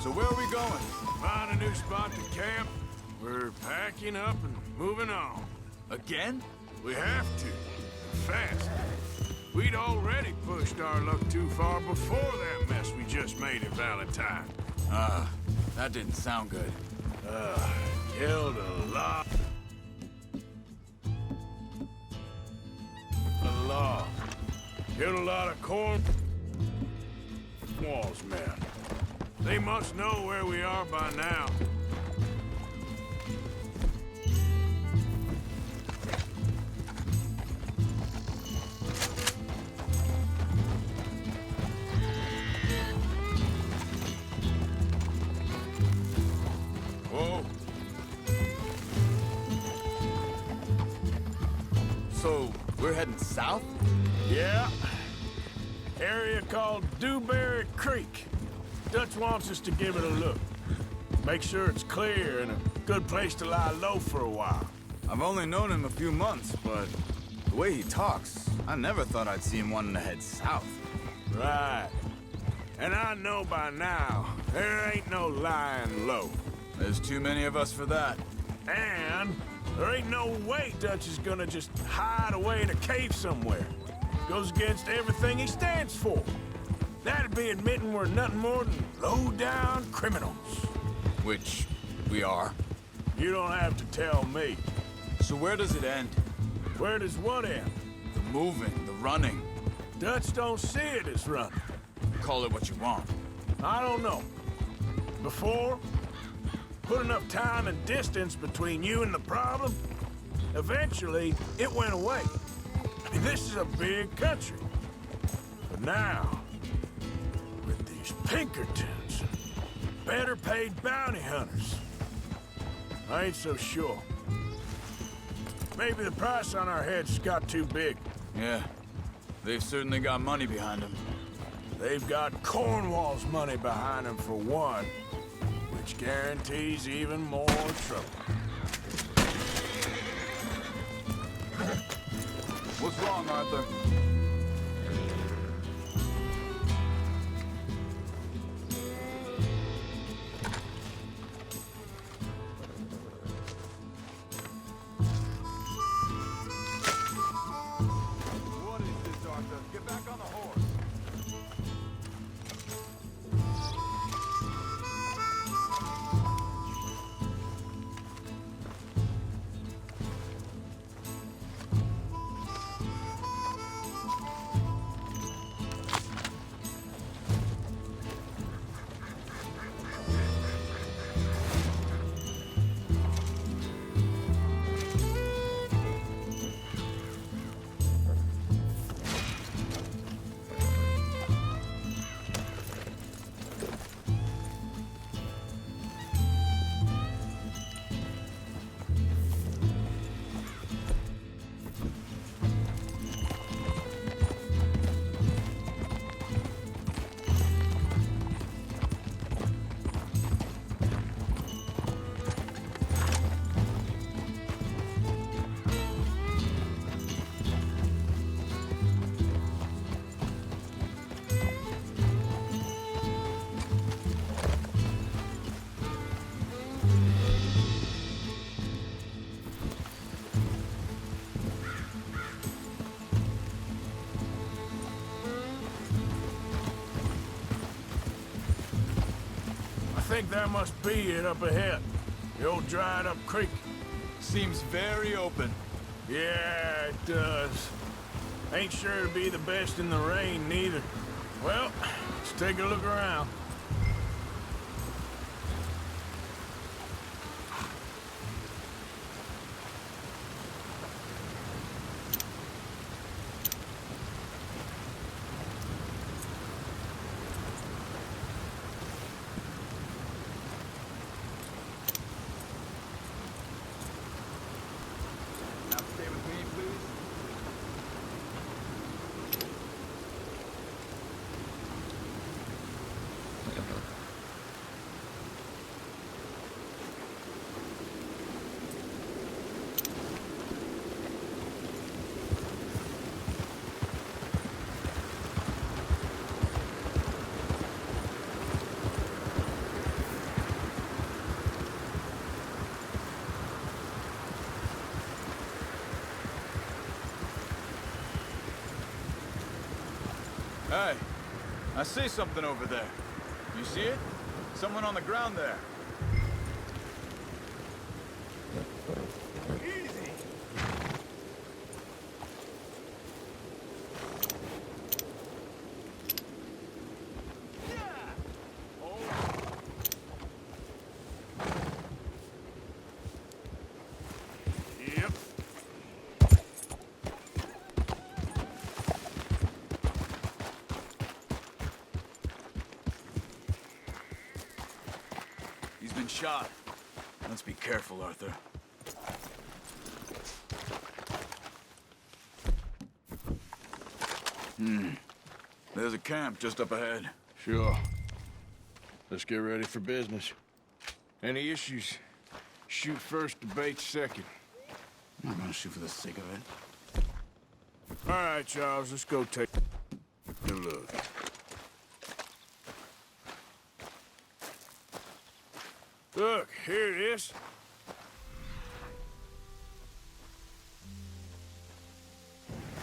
So where are we going? Find a new spot to camp. We're packing up and moving on. Again? We have to. Fast. We'd already pushed our luck too far before that mess we just made at Valentine. That didn't sound good. Killed a lot. Killed a lot of corn walls, man. They must know where we are by now. Whoa. So, we're heading south? Yeah. Area called Dewberry Creek. Dutch wants us to give it a look. Make sure it's clear and a good place to lie low for a while. I've only known him a few months, but the way he talks, I never thought I'd see him wanting to head south. Right. And I know by now, there ain't no lying low. There's too many of us for that. And there ain't no way Dutch is gonna just hide away in a cave somewhere. Goes against everything he stands for. That'd be admitting we're nothing more than low-down criminals. Which we are. You don't have to tell me. So where does it end? Where does what end? The moving, the running. Dutch don't see it as running. Call it what you want. I don't know. Before, put enough time and distance between you and the problem, eventually it went away. I mean, this is a big country. But now, with these Pinkertons and better paid bounty hunters, I ain't so sure. Maybe the price on our heads got too big. Yeah, they've certainly got money behind them. They've got Cornwall's money behind them for one, which guarantees even more trouble. What's wrong, Arthur? What is this, Arthur? Get back on the horse. I think that must be it up ahead. The old dried up creek. Seems very open. Yeah, it does. Ain't sure to be the best in the rain, neither. Well, let's take a look around. Now stay with me, please. Hey, I see something over there. You see it? Someone on the ground there. Easy. Yep. He's been shot. Let's be careful, Arthur. There's a camp just up ahead. Sure. Let's get ready for business. Any issues? Shoot first, debate second. I'm not gonna shoot for the sake of it. All right, Charles, let's go take a look. Look, here it is.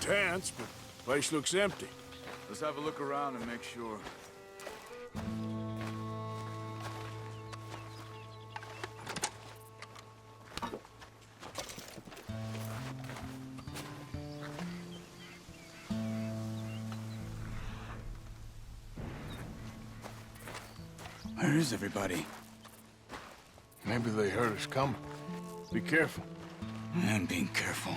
Tense, but the place looks empty. Let's have a look around and make sure. Where is everybody? Maybe they heard us coming. Be careful. I'm being careful.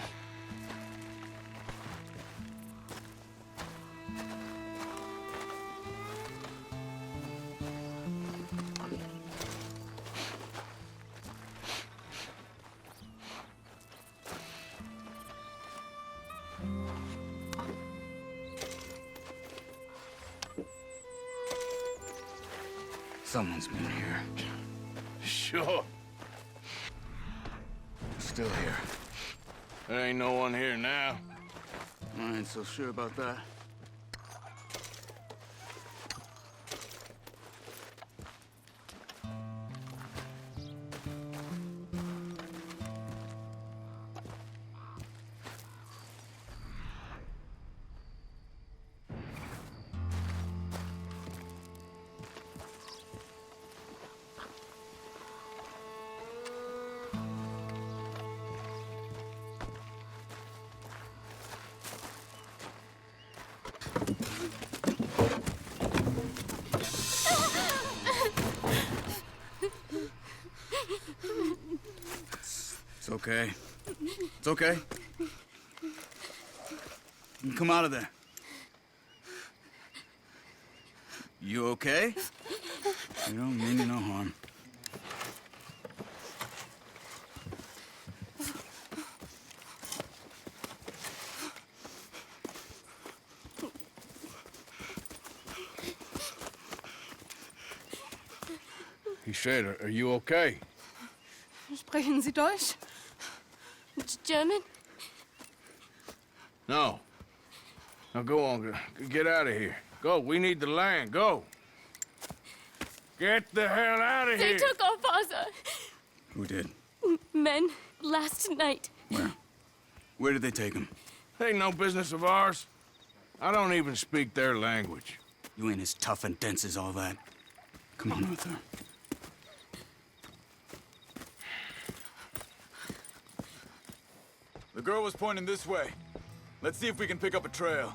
Someone's been here. Sure. Still here. There ain't no one here now. I ain't so sure about that. It's okay. It's okay. Come out of there. You okay? You don't mean you no harm. He said, are you okay? Sprechen Sie Deutsch? German? No. Now go on, get out of here. Go, we need the land, go. Get the hell out of They here. took our father. Who did? Men last night. Where? Where did they take him? Ain't no business of ours. I don't even speak their language. You ain't as tough and dense as all that. Come on, Arthur. The girl was pointing this way. Let's see if we can pick up a trail.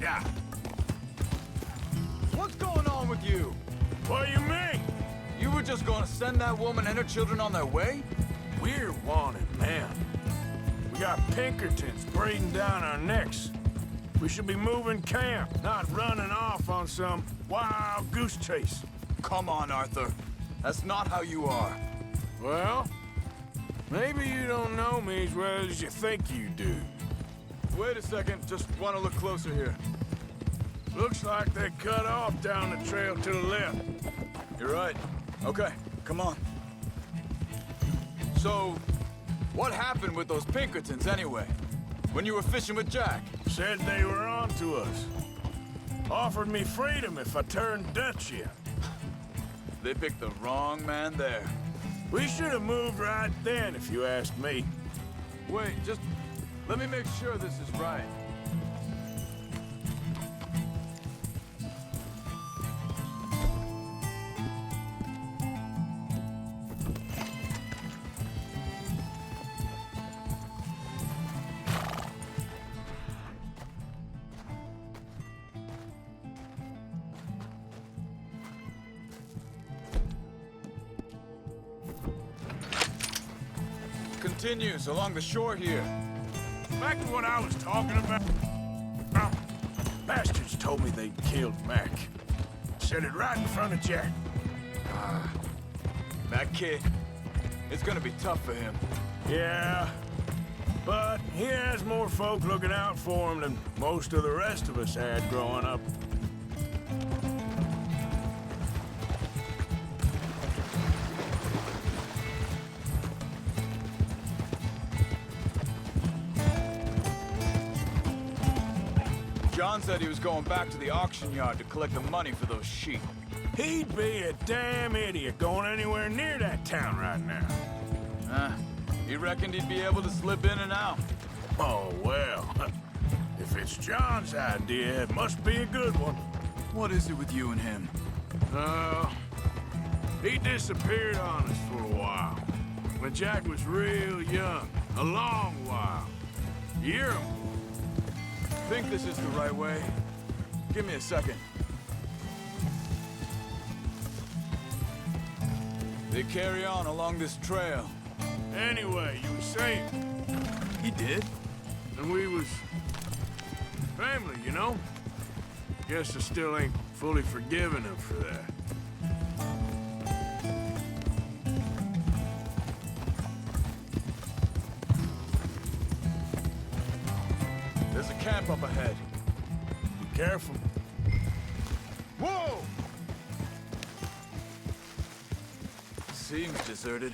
Yeah. What's going on with you? What do you mean? You were just gonna send that woman and her children on their way? We're wanted men. We got Pinkertons breathing down our necks. We should be moving camp, not running off on some wild goose chase. Come on, Arthur. That's not how you are. Well, maybe you don't know me as well as you think you do. Wait a second. Just want to look closer here. Looks like they cut off down the trail to the left. You're right. Okay, come on. So, what happened with those Pinkertons anyway? When you were fishing with Jack? Said they were on to us. Offered me freedom if I turned Dutch in. They picked the wrong man there. We should have moved right then, if you asked me. Wait, just let me make sure this is right. Continues along the shore here. Back to what I was talking about. Bastards told me they'd killed Mac. Said it right in front of Jack. That kid, it's gonna be tough for him. Yeah, but he has more folk looking out for him than most of the rest of us had growing up. John said he was going back to the auction yard to collect the money for those sheep. He'd be a damn idiot going anywhere near that town right now. He reckoned he'd be able to slip in and out. Oh, well. If it's John's idea, it must be a good one. What is it with you and him? He disappeared on us for a while. When Jack was real young. A long while. Year. Think this is the right way? Give me a second. They carry on along this trail. Anyway, you were saying. He did? And we was family, you know? Guess I still ain't fully forgiven him for that. There's a camp up ahead. Be careful. Whoa! Seems deserted.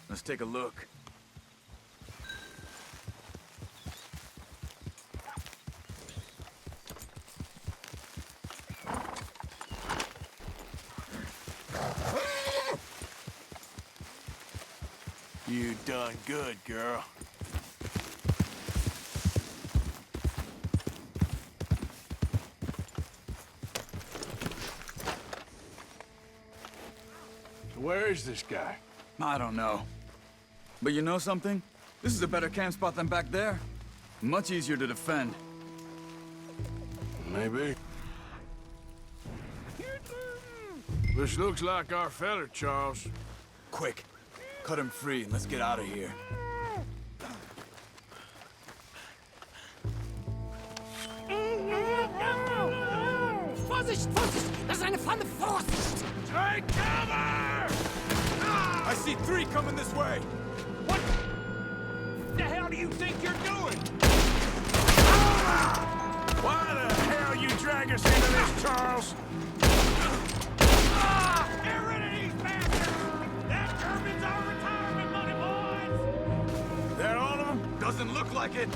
Let's take a look. You done good, girl. Where is this guy? I don't know. But you know something? This is a better camp spot than back there. Much easier to defend. Maybe. This looks like our feller, Charles. Quick, cut him free and let's get out of here. Vorsicht, Vorsicht! Das ist eine Falle! Vorsicht! Take cover! I see 3 coming this way! What the hell do you think you're doing? Why the hell you drag us into this, Charles? Get rid of these bastards! That German's our retirement money, boys! That all of them? Doesn't look like it!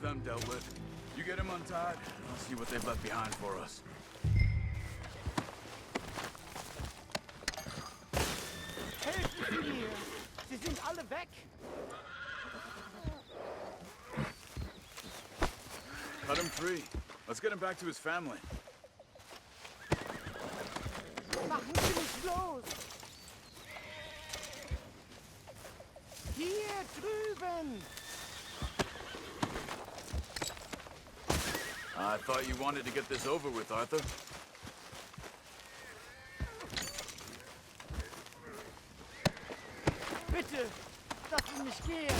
Them dealt with. You get him untied, and I'll see what they've left behind for us. Helfen Sie mir! Sie sind alle weg! Cut him free. Let's get him back to his family. Machen Sie mich los! Hier drüben! I thought you wanted to get this over with, Arthur. Bitte, lassen Sie mich gehen!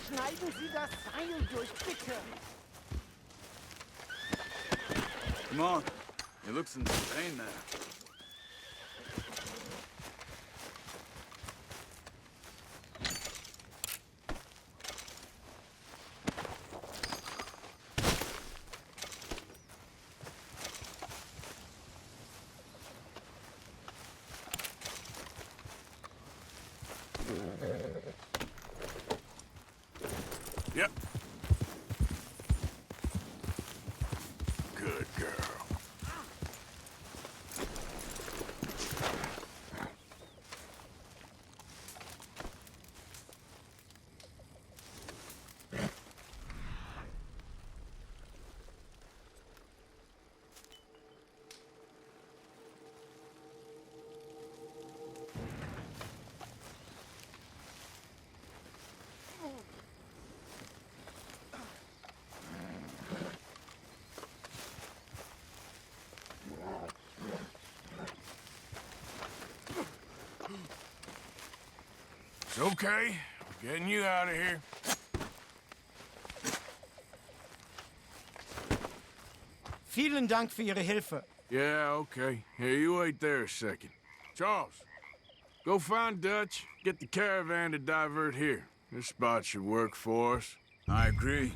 Schneiden Sie das Seil durch, bitte! Come on. He looks in pain there. Yep. Good girl. It's okay. We're getting you out of here. Vielen Dank für Ihre Hilfe. Yeah, okay. Here, you wait there a second. Charles, go find Dutch. Get the caravan to divert here. This spot should work for us. I agree.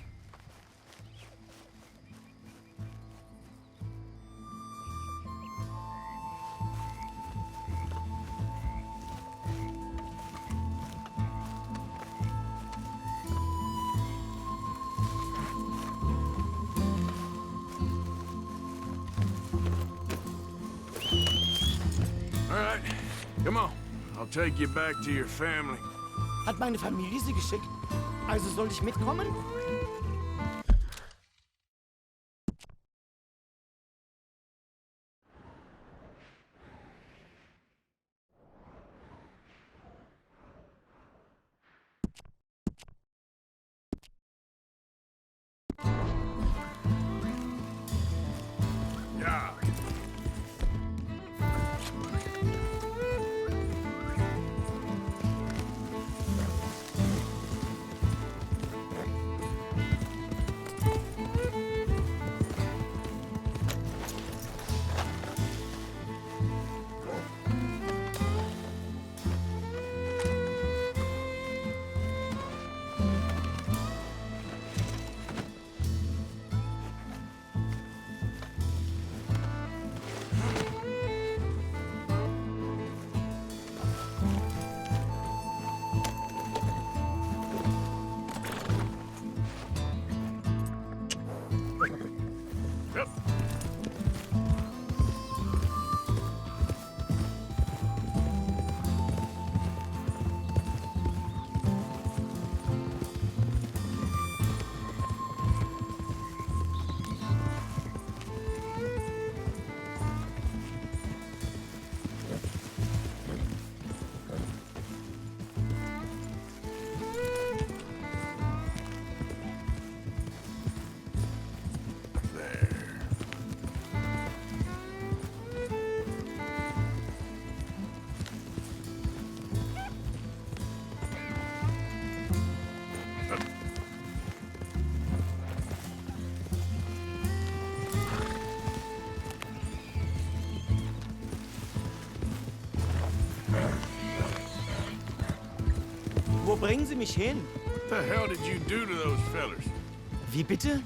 All right, come on. I'll take you back to your family. Hat meine Familie Sie geschickt? Also soll ich mitkommen? Ja. Yep. Wo bringen Sie mich hin? What the hell did you do to those fellers? Wie bitte?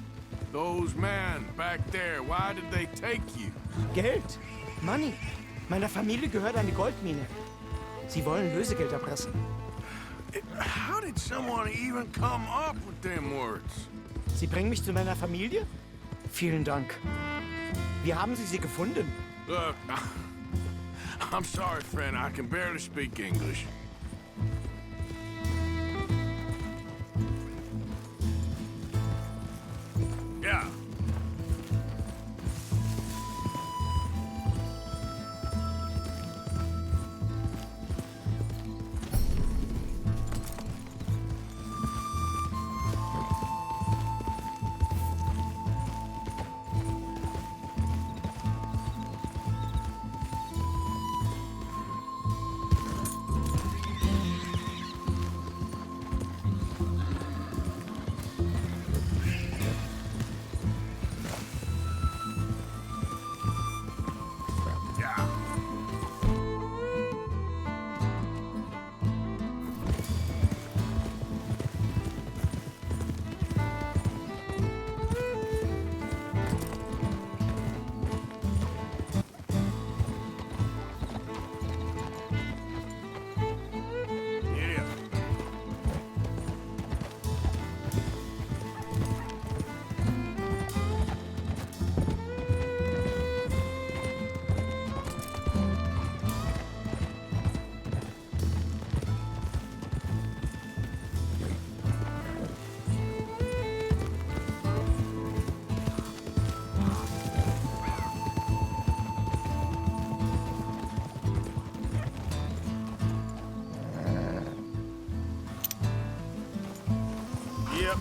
Those men back there, why did they take you? Geld. Money. Meiner Familie gehört eine Goldmine. Sie wollen Lösegeld erpressen. How did someone even come up with them words? Sie bringen mich zu meiner Familie? Vielen Dank. Wie haben Sie sie gefunden? Look, I'm sorry, friend. I can barely speak English. Yeah, Yep.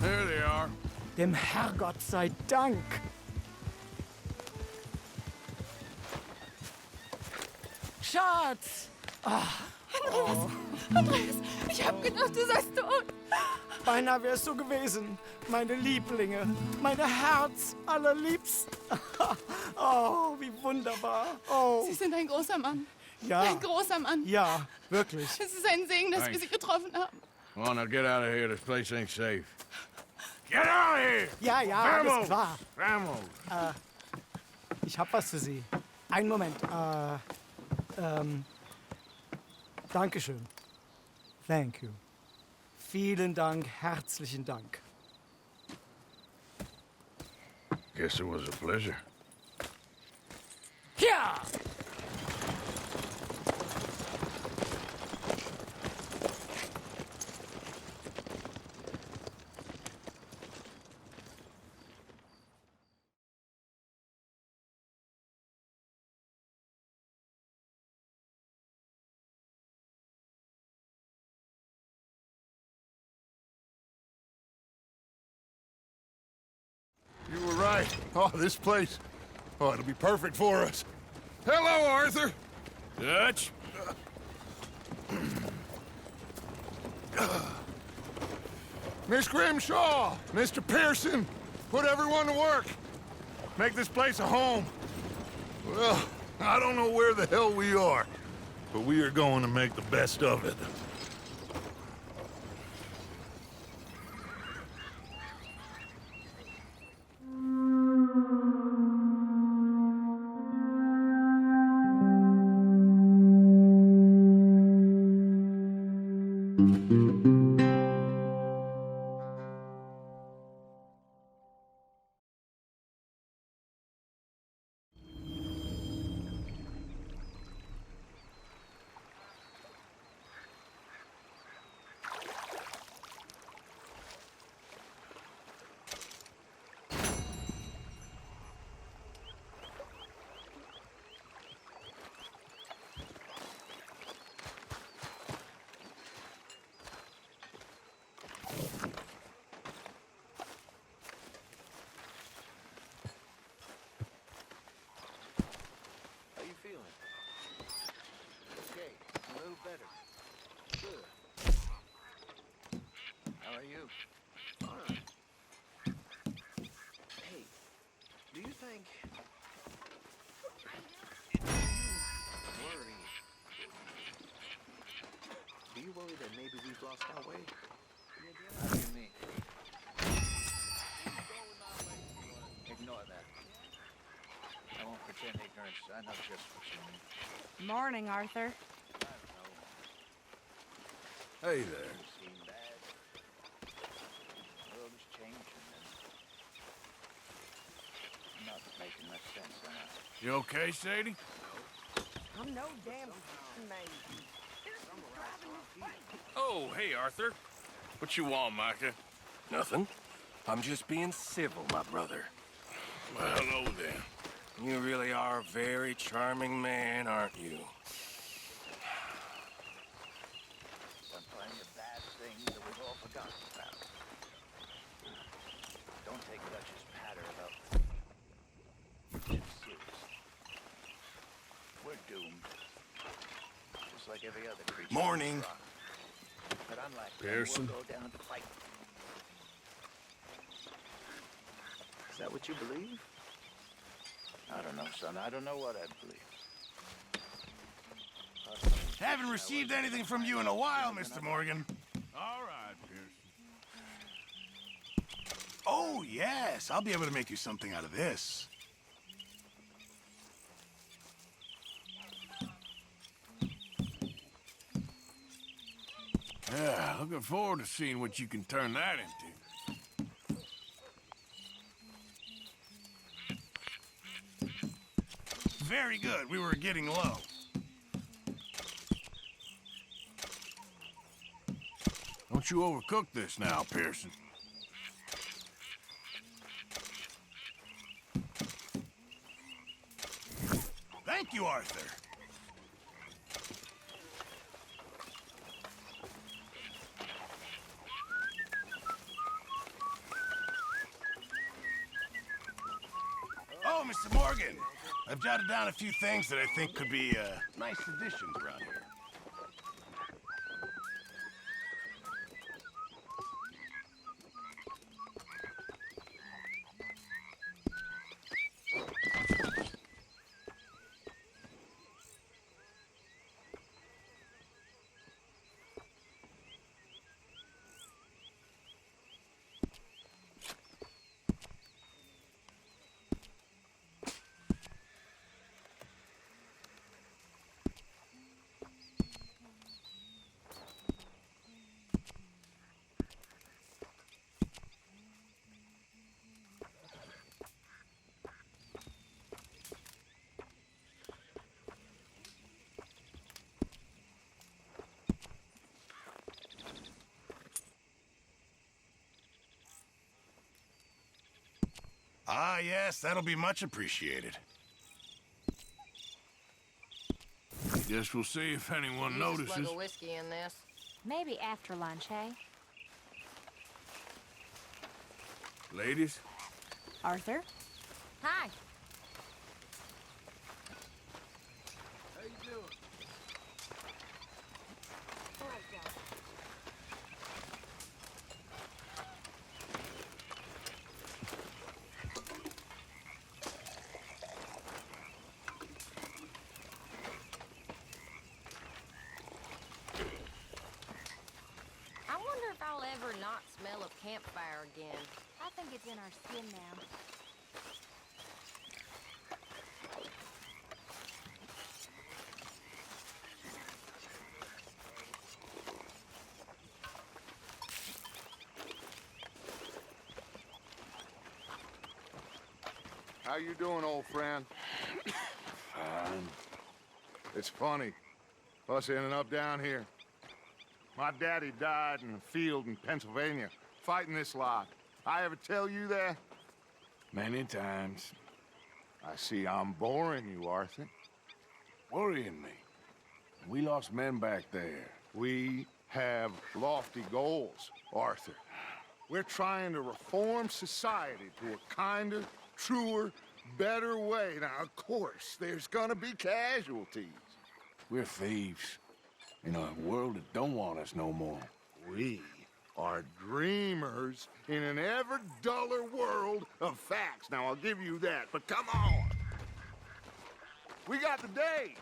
There they are. Dem Herrgott sei Dank. Schatz! Andreas, ich hab gedacht, du seist tot. Beinahe wärst du gewesen, meine Lieblinge, meine Herz allerliebsten. Oh, wie wunderbar. Oh, Sie sind ein großer Mann. ja, Ein großer Mann. ja, wirklich. Es ist ein Segen, dass wir Thanks. Sie getroffen haben. Come on, now get out of here. This place ain't safe. Get out of here! Ja, ja, alles Vamos! klar. Vamos! Ich hab was für Sie. Einen Moment. Dankeschön. Thank you. Vielen Dank, herzlichen Dank. Guess it was a pleasure. Ja! You were right. Oh, this place. Oh, it'll be perfect for us. Hello, Arthur. Dutch. Miss Grimshaw, Mr. Pearson, put everyone to work. Make this place a home. Well, I don't know where the hell we are, but we are going to make the best of it. worry that maybe we've lost our way? What do you mean? Ignore that. I won't pretend ignorance. I know just what you mean. Morning, Arthur. I don't know. Hey there. You seem bad. The world is changing and not making much sense now. You okay, Sadie? I'm no damn man. Oh, hey, Arthur. What you want, Micah? Nothing. I'm just being civil, my brother. Well, hello then. You really are a very charming man, aren't you? Some plenty of bad things that we've all forgotten about. Don't take Dutch's patter about shit seriously. We're doomed. Just like every other creature. Morning. But unlike Pearson. them, we'll go down to fight. Is that what you believe? I don't know, son. I don't know what I believe. Haven't received anything from you in a while, Mr. Morgan. All right, Pearson. Oh, yes. I'll be able to make you something out of this. Yeah, looking forward to seeing what you can turn that into. Very good. We were getting low. Don't you overcook this now, Pearson. Thank you, Arthur. Oh, Mr. Morgan. I've jotted down a few things that I think could be, nice additions around here. Ah, yes, that'll be much appreciated. Guess we'll see if anyone Use a notices. slug of whiskey in this. Maybe after lunch, hey? Ladies? Arthur? Hi. How you doing? I wonder if I'll ever not smell a campfire again. I think it's in our skin now. How you doing, old friend? Fine. It's funny, us ending up down here. My daddy died in a field in Pennsylvania, fighting this lot. I ever tell you that? Many times. I see I'm boring you, Arthur. Worrying me. We lost men back there. We have lofty goals, Arthur. We're trying to reform society to a kinder, truer, better way. Now, of course, there's gonna be casualties. We're thieves. In a world that don't want us no more. We are dreamers in an ever duller world of facts. Now, I'll give you that, but come on. We got the day.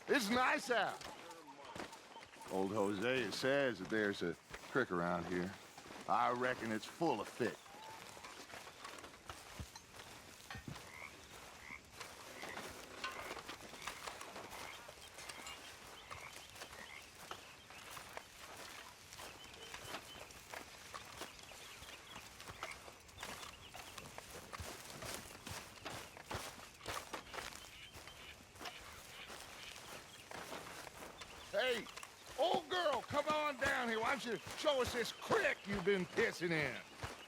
It's nice out. Old Hosea says that there's a creek around here. I reckon it's full of fish. Hey, old girl, come on down here. Why don't you show us this creek you've been pissing in?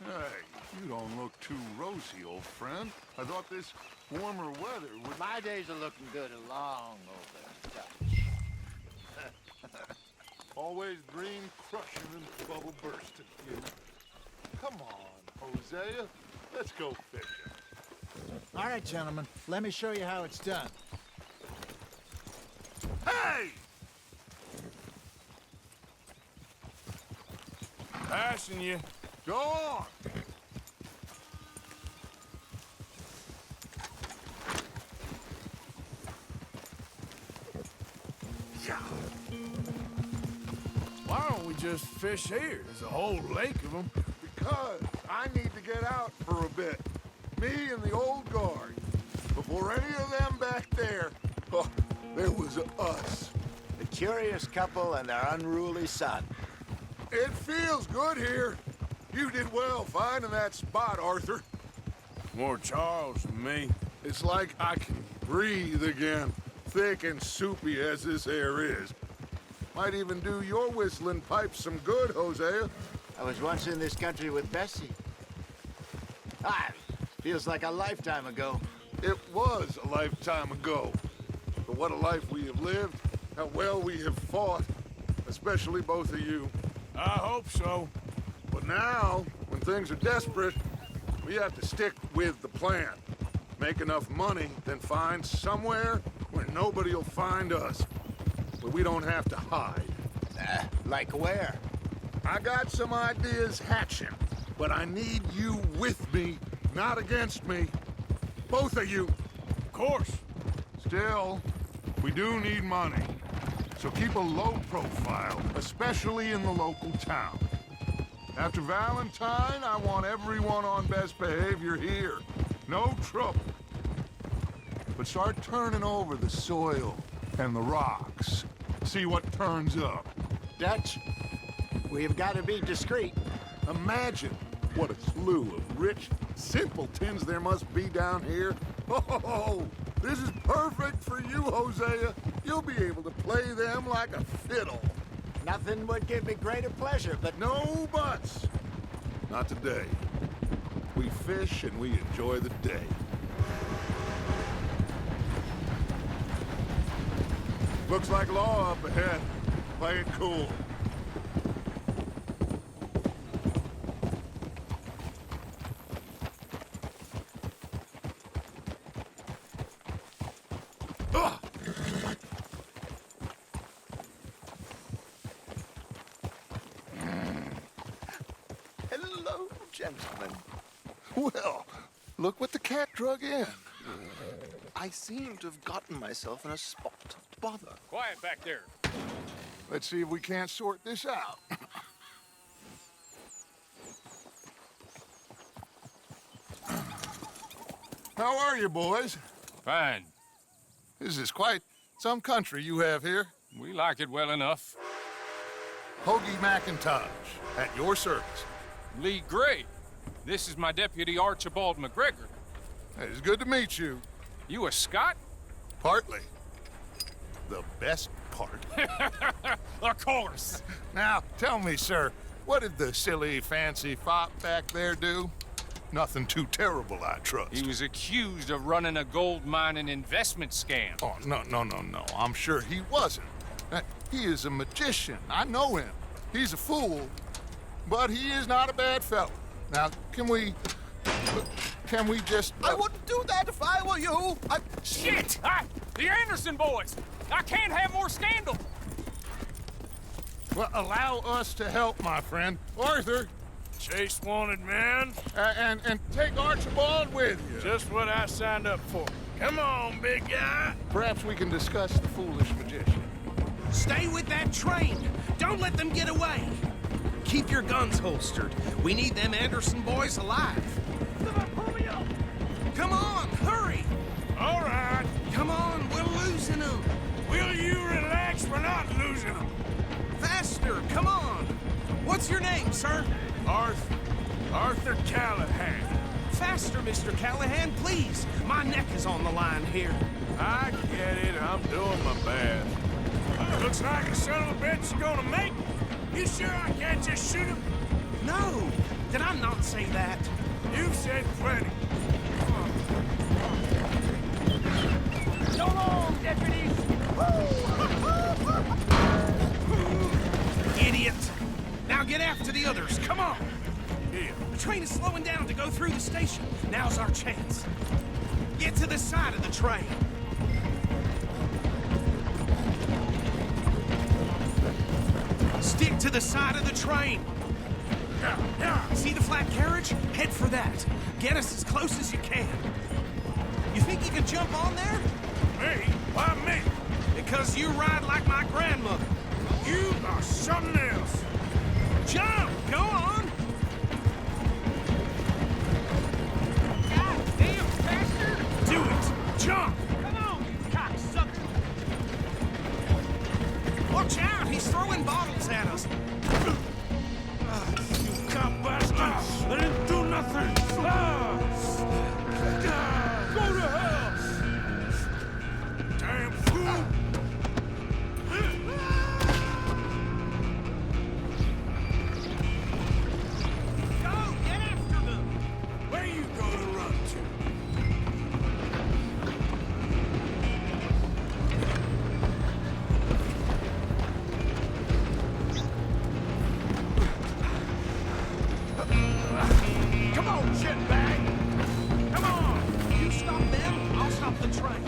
Hey, you don't look too rosy, old friend. I thought this warmer weather would... My days are looking good along over Dutch. Always dream crushing and bubble bursting, you know. Come on, Hosea. Let's go fishing. All right, gentlemen. Let me show you how it's done. Hey! Passing you. Go on! Yeah. Why don't we just fish here? There's a whole lake of them. Because I need to get out for a bit. Me and the old guard. Before any of them back there, oh, there was us. The curious couple and their unruly son. It feels good here. You did well finding that spot, Arthur. More Charles than me. It's like I can breathe again, thick and soupy as this air is. Might even do your whistling pipes some good, Hosea. I was once in this country with Bessie. Feels like a lifetime ago. It was a lifetime ago. But what a life we have lived, how well we have fought, especially both of you. I hope so. But now, when things are desperate, we have to stick with the plan. Make enough money, then find somewhere where nobody will find us. Where we don't have to hide. Like where? I got some ideas hatching, but I need you with me, not against me. Both of you. Of course. Still, we do need money. So keep a low profile, especially in the local town. After Valentine, I want everyone on best behavior here. No trouble. But start turning over the soil and the rocks. See what turns up. Dutch, we've got to be discreet. Imagine what a slew of rich simpletons there must be down here. Oh, this is perfect for you, Hosea. You'll be able to play them like a fiddle. Nothing would give me greater pleasure, but No buts. Not today. We fish and we enjoy the day. Looks like law up ahead. Play it cool. Ugh. Hello, gentlemen. Well, look what the cat drug in. I seem to have gotten myself in a spot of bother. Quiet back there. Let's see if we can't sort this out. How are you, boys? Fine. This is quite some country you have here. We like it well enough. Hoagie McIntosh, at your service. Lee Gray. This is my deputy Archibald McGregor. It's good to meet you. You a Scot? Partly. The best part. Of course. Now, tell me, sir, what did the silly, fancy fop back there do? Nothing too terrible, I trust. He was accused of running a gold mining investment scam. Oh, no. I'm sure he wasn't. He is a magician. I know him. He's a fool, but he is not a bad fellow. Now, can we just... I wouldn't do that if I were you. Shit! The Anderson boys! I can't have more scandal! Well, allow us to help, my friend. Arthur, Chase wanted man. and take Archibald with you. Just what I signed up for. Come on, big guy. Perhaps we can discuss the foolish magician. Stay with that train. Don't let them get away. Keep your guns holstered. We need them Anderson boys alive. Come on, hurry. All right. Come on, we're losing them. Will you relax? We're not losing them. Faster, come on. What's your name, sir? Arthur Callahan. Faster, Mr. Callahan, please. My neck is on the line here. I get it. I'm doing my best. Looks like a son of a bitch is gonna make it. You sure I can't just shoot him? No. Did I not say that? You've said plenty. So long, deputies. Idiot. Now get after the others. Come on. Here. The train is slowing down to go through the station. Now's our chance. Get to the side of the train. Stick to the side of the train. See the flat carriage? Head for that. Get us as close as you can. You think you can jump on there? Me? Why me? Because you ride like my grandmother. You are something else. Jump! Go on! God damn, faster! Do it! Jump! Come on, you cocksucker! Watch out! He's throwing bottles at us! You cop bastards! They didn't do nothing! Go to hell! train.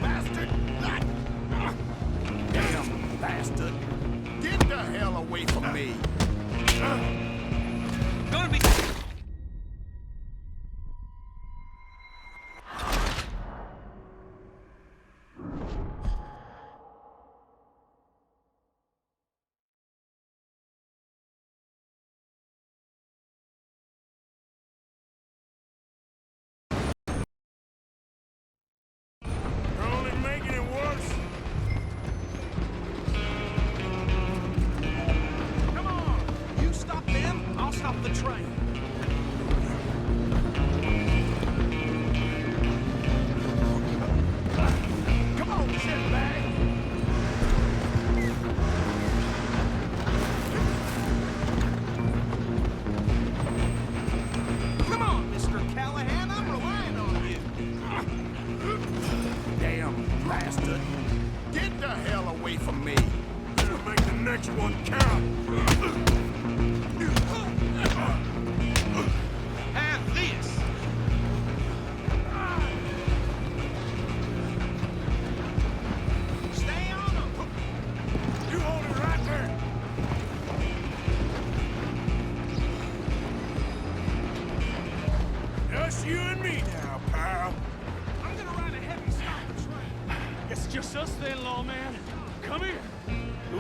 Bastard! Damn bastard! Get the hell away from me! Gonna be... You're only making it worse. Come on! You stop them, I'll stop the train. Come on, shitbag! Come on, Mr. Callahan, I'm relying on you. Damn bastard! Get the hell away from me! Gonna make the next one count. Have this. Stay on them. You hold it right there. Just you and me now, pal. I'm gonna ride a heavy stop train. Guess it's just us then, lawman. Come here.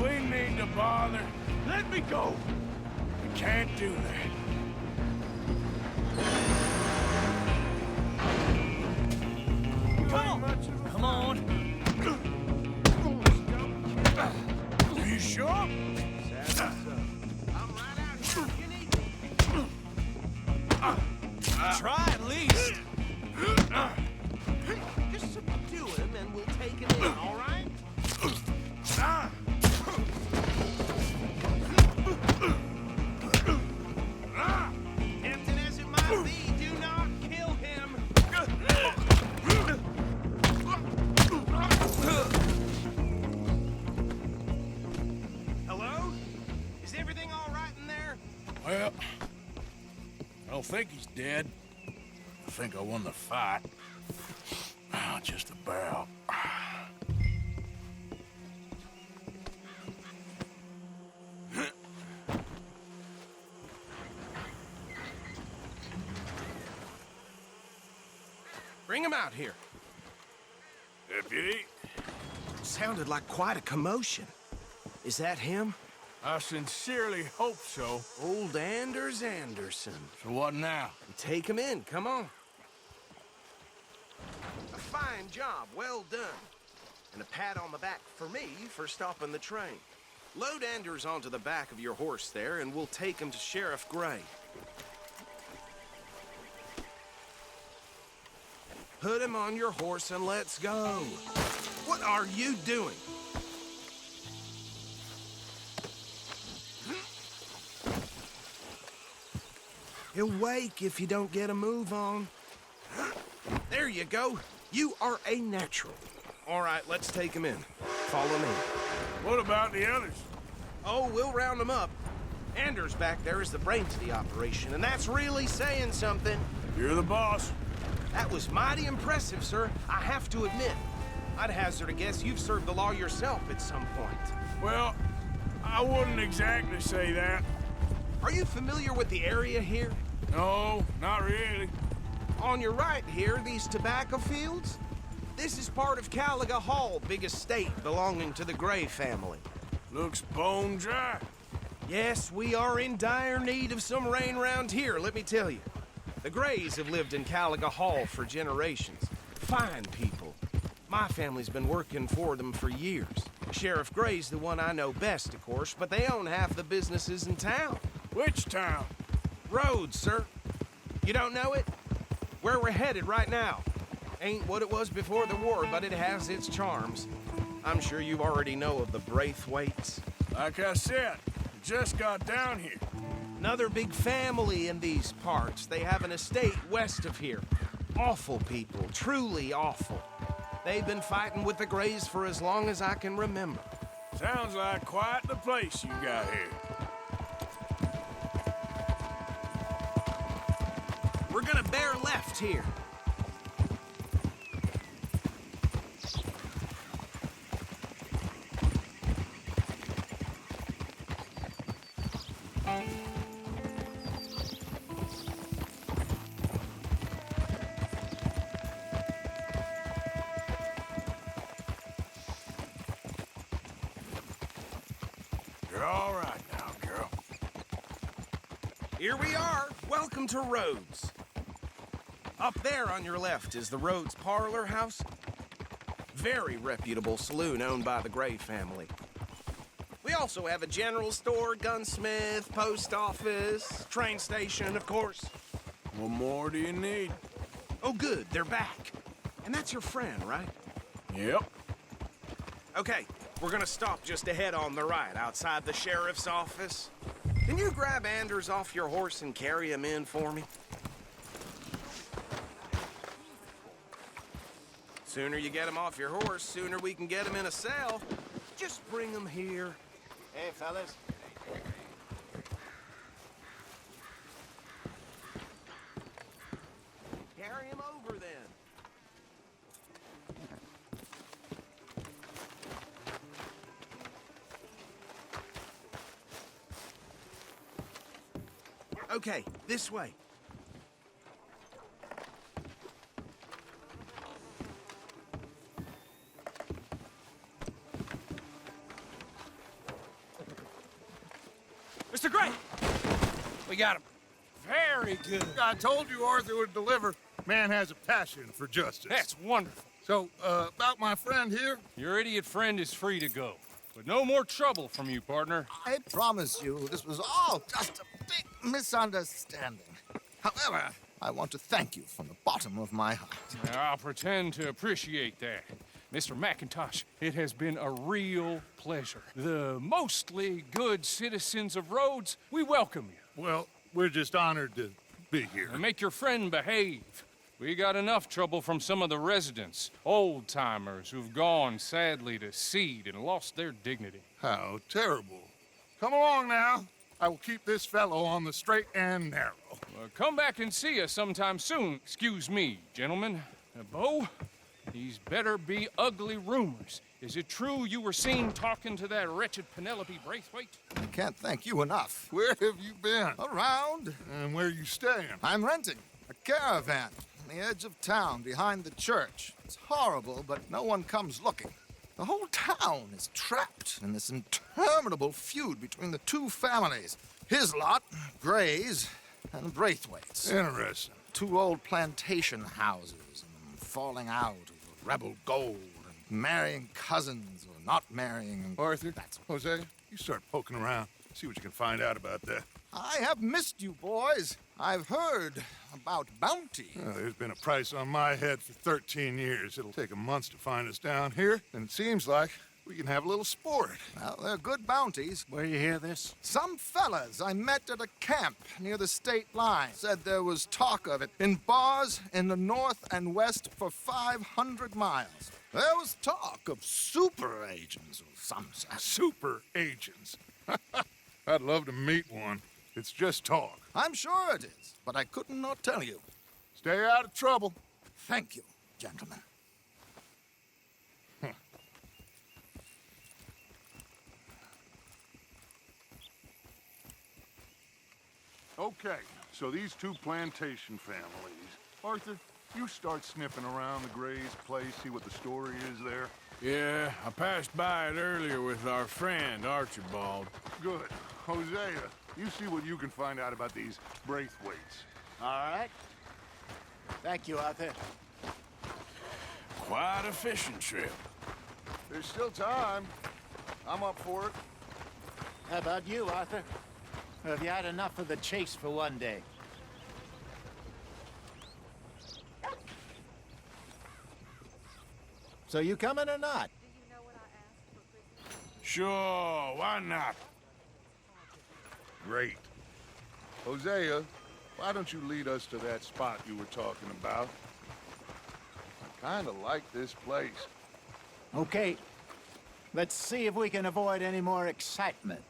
We ain't need to bother. Let me go. You can't do that. Come on. Come on. Are you sure? I'm right out here if you need me. Try at least. Just subdue him and we'll take him in, all right? Tempting as it might be, do not kill him. Hello? Is everything all right in there? Well, I don't think he's dead. I think I won the fight. Just about. Bring him out here. Deputy, Sounded like quite a commotion. Is that him? I sincerely hope so. Old Anders Anderson. So what now? Take him in, come on. A fine job, well done. And a pat on the back for me for stopping the train. Load Anders onto the back of your horse there, and we'll take him to Sheriff Gray. Put him on your horse and let's go. What are you doing? He'll wake if you don't get a move on. There you go. You are a natural. All right, let's take him in. Follow me. What about the others? Oh, we'll round them up. Anders back there is the brains of the operation, and that's really saying something. You're the boss. That was mighty impressive, sir. I have to admit. I'd hazard a guess you've served the law yourself at some point. Well, I wouldn't exactly say that. Are you familiar with the area here? No, not really. On your right here, these tobacco fields? This is part of Caliga Hall, big estate belonging to the Gray family. Looks bone dry. Yes, we are in dire need of some rain around here, let me tell you. The Grays have lived in Caliga Hall for generations. Fine people. My family's been working for them for years. Sheriff Gray's the one I know best, of course, but they own half the businesses in town. Which town? Rhodes, sir. You don't know it? Where we're headed right now. Ain't what it was before the war, but it has its charms. I'm sure you already know of the Braithwaites. Like I said, just got down here. Another big family in these parts. They have an estate west of here. Awful people, truly awful. They've been fighting with the Grays for as long as I can remember. Sounds like quite the place you got here. We're gonna bear left here. You're all right now, girl. Here we are. Welcome to Rhodes. Up there on your left is the Rhodes Parlor House. Very reputable saloon owned by the Gray family. We also have a general store, gunsmith, post office, train station, of course. What more do you need? Oh, good. They're back. And that's your friend, right? Yep. Okay, we're gonna stop just ahead on the right, outside the sheriff's office. Can you grab Anders off your horse and carry him in for me? Sooner you get him off your horse, sooner we can get him in a cell. Just bring him here. Hey, fellas. Carry him over, then. Okay, this way. Mr. Gray! We got him. Very good. I told you Arthur would deliver. Man has a passion for justice. That's wonderful. So, about my friend here? Your idiot friend is free to go. But no more trouble from you, partner. I promise you, this was all just a big misunderstanding. However, I want to thank you from the bottom of my heart. I'll pretend to appreciate that. Mr. McIntosh, it has been a real pleasure. The mostly good citizens of Rhodes, we welcome you. Well, we're just honored to be here. And make your friend behave. We got enough trouble from some of the residents, old-timers who've gone, sadly, to seed and lost their dignity. How terrible. Come along now. I will keep this fellow on the straight and narrow. Come back and see us sometime soon. Excuse me, gentlemen. Bo, these better be ugly rumors. Is it true you were seen talking to that wretched Penelope Braithwaite? I can't thank you enough. Where have you been? Around. And where are you staying? I'm renting a caravan on the edge of town behind the church. It's horrible, but no one comes looking. The whole town is trapped in this interminable feud between the two families. His lot, Gray's, and Braithwaite's. Interesting. Two old plantation houses, and falling out over rebel gold, and marrying cousins or not marrying. And Arthur, Jose, you start poking around. See what you can find out about that. I have missed you, boys. I've heard about bounty. There's been a price on my head for 13 years. It'll take a month to find us down here, and it seems like we can have a little sport. Well, they're good bounties. Where you hear this? Some fellas I met at a camp near the state line said there was talk of it in bars in the north and west for 500 miles. There was talk of super agents or some such. Super agents? I'd love to meet one. It's just talk. I'm sure it is, but I couldn't not tell you. Stay out of trouble. Thank you, gentlemen. Okay, so these two plantation families. Arthur, you start sniffing around the Gray's place, see what the story is there. Yeah, I passed by it earlier with our friend, Archibald. Good. Hosea, you see what you can find out about these Braithwaites. All right. Thank you, Arthur. Quite a fishing trip. There's still time. I'm up for it. How about you, Arthur? Or have you had enough of the chase for one day? So you coming or not? Sure, why not? Great. Hosea, why don't you lead us to that spot you were talking about? I kind of like this place. Okay. Let's see if we can avoid any more excitement.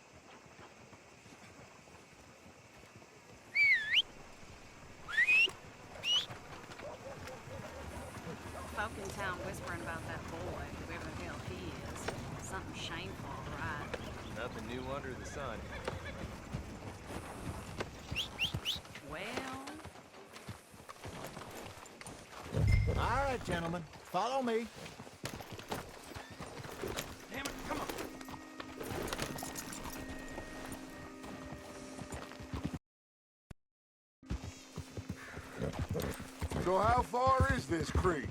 town whispering about that boy, whoever the hell he is. Something shameful, right? Nothing new under the sun. Well... All right, gentlemen. Follow me. Damn it, come on. So how far is this creek?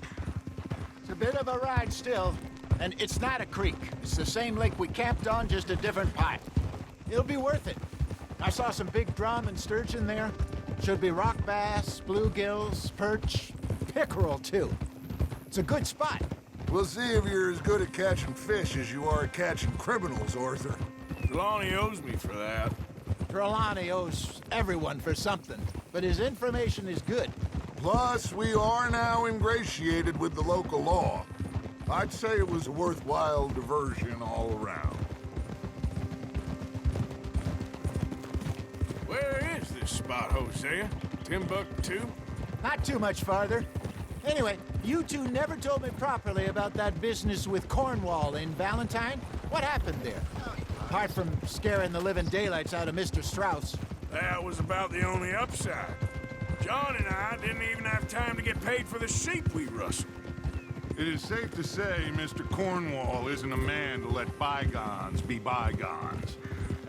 It's a bit of a ride still, and it's not a creek. It's the same lake we camped on, just a different pipe. It'll be worth it. I saw some big drum and sturgeon there. Should be rock bass, bluegills, perch, pickerel too. It's a good spot. We'll see if you're as good at catching fish as you are at catching criminals, Arthur. Trelawney owes me for that. Trelawney owes everyone for something, but his information is good. Plus, we are now ingratiated with the local law. I'd say it was a worthwhile diversion all around. Where is this spot, Hosea? Timbuktu? Not too much farther. Anyway, you two never told me properly about that business with Cornwall in Valentine. What happened there? Apart from scaring the living daylights out of Mr. Strauss. That was about the only upside. John and I didn't even have time to get paid for the sheep we rustled. It is safe to say Mr. Cornwall isn't a man to let bygones be bygones.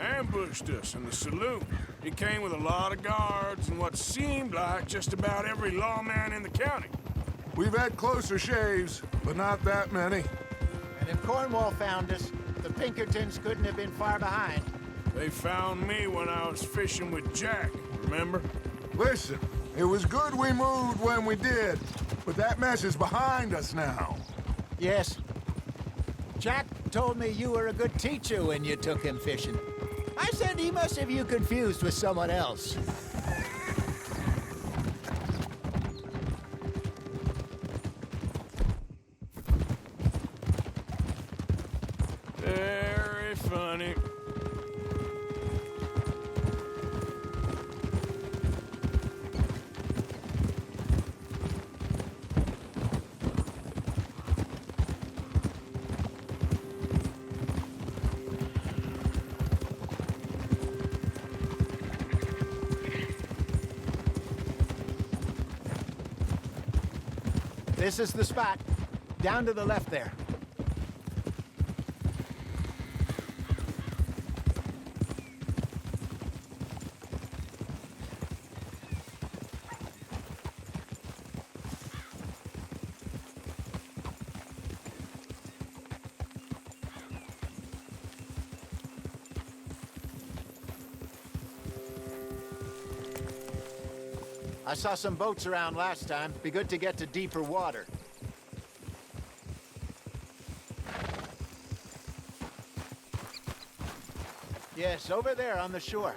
Ambushed us in the saloon. He came with a lot of guards and what seemed like just about every lawman in the county. We've had closer shaves, but not that many. And if Cornwall found us, the Pinkertons couldn't have been far behind. They found me when I was fishing with Jack, remember? Listen, it was good we moved when we did, but that mess is behind us now. Yes. Jack told me you were a good teacher when you took him fishing. I said he must have you confused with someone else. Very funny. This is the spot. Down to the left there. I saw some boats around last time. Be good to get to deeper water. Yes, over there on the shore.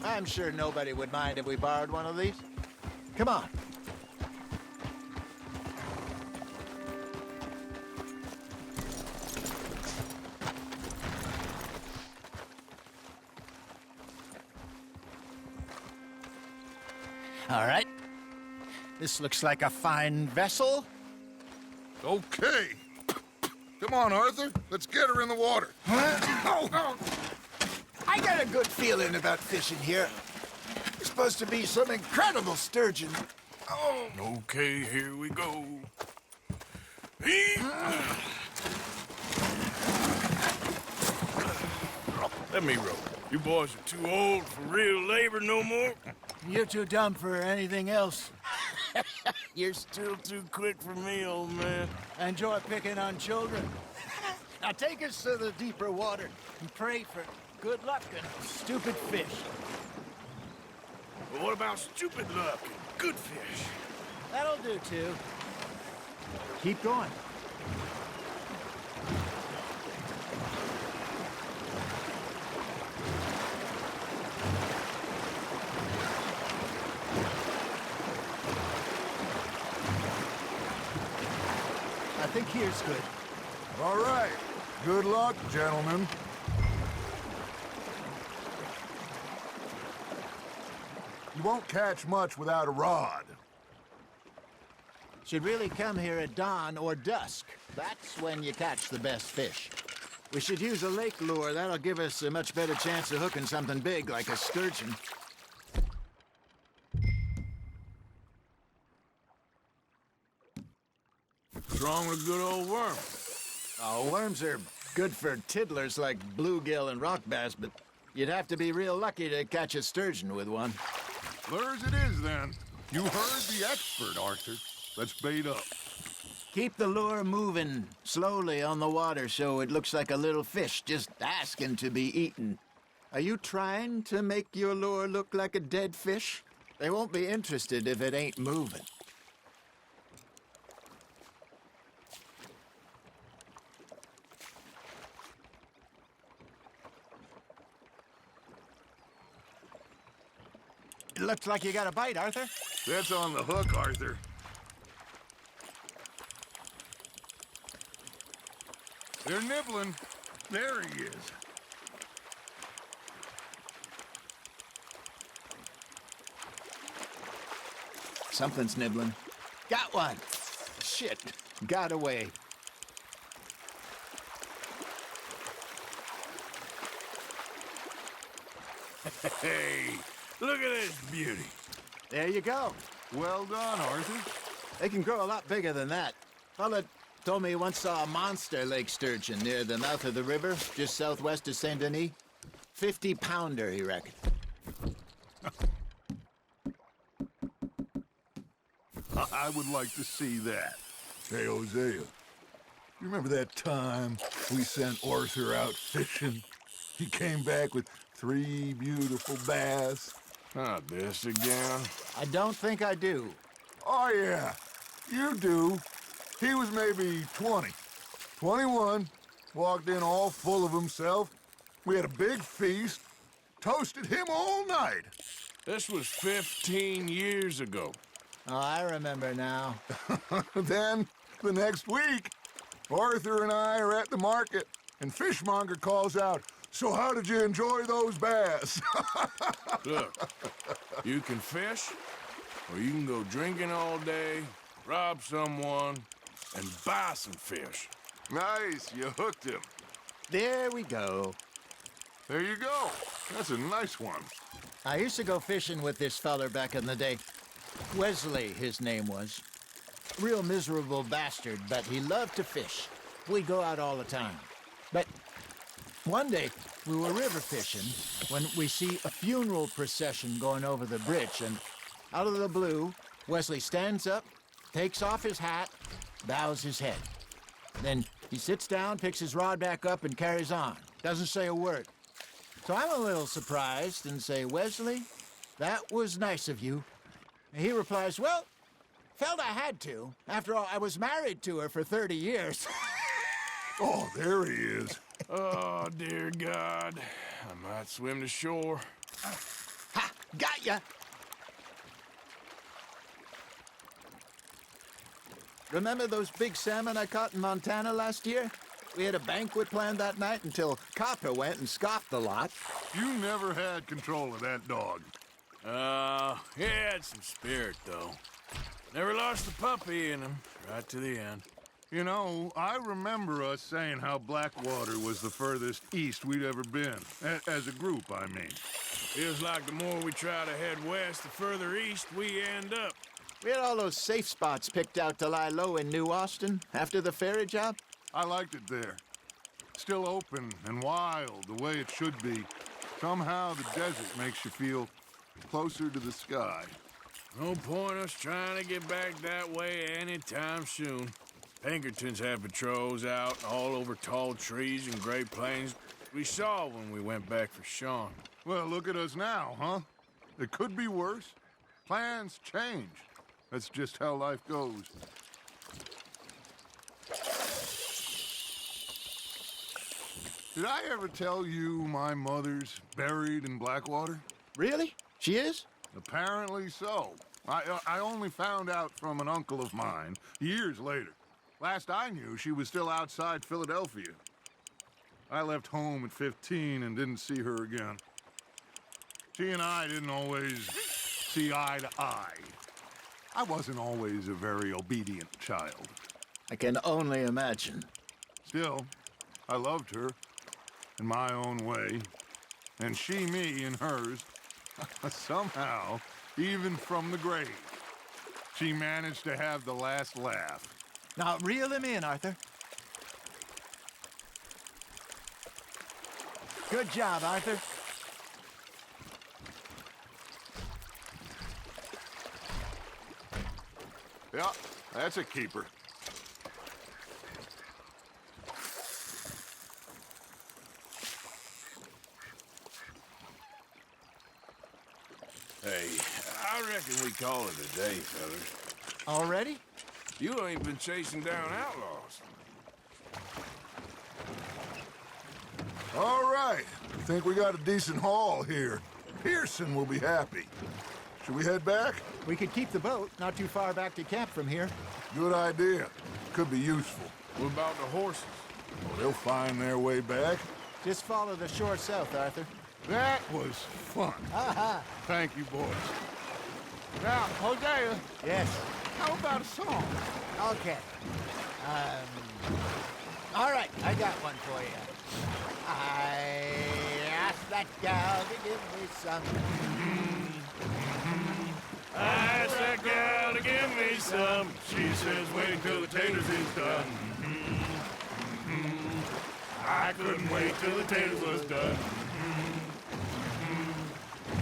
I'm sure nobody would mind if we borrowed one of these. Come on. All right. This looks like a fine vessel. Okay. Come on, Arthur. Let's get her in the water. I got a good feeling about fishing here. There's supposed to be some incredible sturgeon. Oh. Okay, here we go. Let me row. You boys are too old for real labor no more. You're too dumb for anything else. You're still too quick for me, old man. I enjoy picking on children. Now take us to the deeper water and pray for good luck and stupid fish. But what about stupid luck and good fish? That'll do, too. Keep going. I think here's good. All right. Good luck, gentlemen. You won't catch much without a rod. Should really come here at dawn or dusk. That's when you catch the best fish. We should use a lake lure. That'll give us a much better chance of hooking something big like a sturgeon. What's wrong with a good old worm? Oh, worms are good for tiddlers like bluegill and rock bass, but you'd have to be real lucky to catch a sturgeon with one. Lure as it is, then. You heard the expert, Arthur. Let's bait up. Keep the lure moving slowly on the water so it looks like a little fish just asking to be eaten. Are you trying to make your lure look like a dead fish? They won't be interested if it ain't moving. It looks like you got a bite, Arthur. That's on the hook, Arthur. They're nibbling. There he is. Something's nibbling. Got one. Shit. Got away. Hey, look at this beauty. There you go. Well done, Arthur. They can grow a lot bigger than that. Fella told me he once saw a monster lake sturgeon near the mouth of the river, just southwest of Saint Denis. 50-pounder, he reckoned. I would like to see that. Hey, Hosea, you remember that time we sent Arthur out fishing? He came back with 3 beautiful bass. Not this again. I don't think I do. Oh, yeah, you do. He was maybe 20, 21, walked in all full of himself. We had a big feast, toasted him all night. This was 15 years ago. Oh, I remember now. Then, the next week, Arthur and I are at the market, and Fishmonger calls out, "So how did you enjoy those bass?" Look, you can fish, or you can go drinking all day, rob someone, and buy some fish. Nice, you hooked him. There we go. There you go. That's a nice one. I used to go fishing with this feller back in the day. Wesley, his name was. Real miserable bastard, but he loved to fish. We'd go out all the time. But one day, we were river fishing when we see a funeral procession going over the bridge, and out of the blue, Wesley stands up, takes off his hat, bows his head. Then he sits down, picks his rod back up, and carries on. Doesn't say a word. So I'm a little surprised and say, "Wesley, that was nice of you." And he replies, "Well, felt I had to. After all, I was married to her for 30 years. Oh, there he is. Oh, dear God. I might swim to shore. Ha! Got ya! Remember those big salmon I caught in Montana last year? We had a banquet planned that night until Copper went and scoffed the lot. You never had control of that dog. He had some spirit, though. Never lost the puppy in him, right to the end. You know, I remember us saying how Blackwater was the furthest east we'd ever been. As a group, I mean. Feels like the more we try to head west, the further east we end up. We had all those safe spots picked out to lie low in New Austin after the ferry job. I liked it there. Still open and wild, the way it should be. Somehow the desert makes you feel closer to the sky. No point us trying to get back that way anytime soon. Pinkertons have patrols out all over tall trees and Great Plains. We saw when we went back for Sean. Well, look at us now, huh? It could be worse. Plans change. That's just how life goes. Did I ever tell you my mother's buried in Blackwater? Really? She is? Apparently so. I only found out from an uncle of mine years later. Last I knew, she was still outside Philadelphia. I left home at 15 and didn't see her again. She and I didn't always see eye to eye. I wasn't always a very obedient child. I can only imagine. Still, I loved her in my own way, and she me in hers. Somehow, even from the grave, she managed to have the last laugh. Now, reel him in, Arthur. Good job, Arthur. Yeah, that's a keeper. Hey, I reckon we call it a day, fellas. Already? You ain't been chasing down outlaws. All right. I think we got a decent haul here. Pearson will be happy. Should we head back? We could keep the boat not too far back to camp from here. Good idea. Could be useful. What about the horses? Well, they'll find their way back. Just follow the shore south, Arthur. That was fun. Aha! Thank you, boys. Now, Hosea. Yes. How about a song? Okay. All right, I got one for you. I asked that gal to give me some. I asked that gal to give me some. She says, wait till the taters is done. I couldn't wait till the taters was done.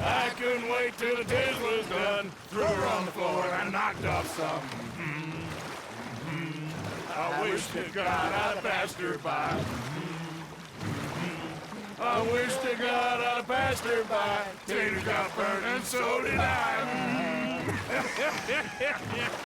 I couldn't wait till the taters was done. Threw her on the floor and I knocked off some. I wish to God I'd passed her by. I wish to God I'd passed her by. Taters got burned and so did I.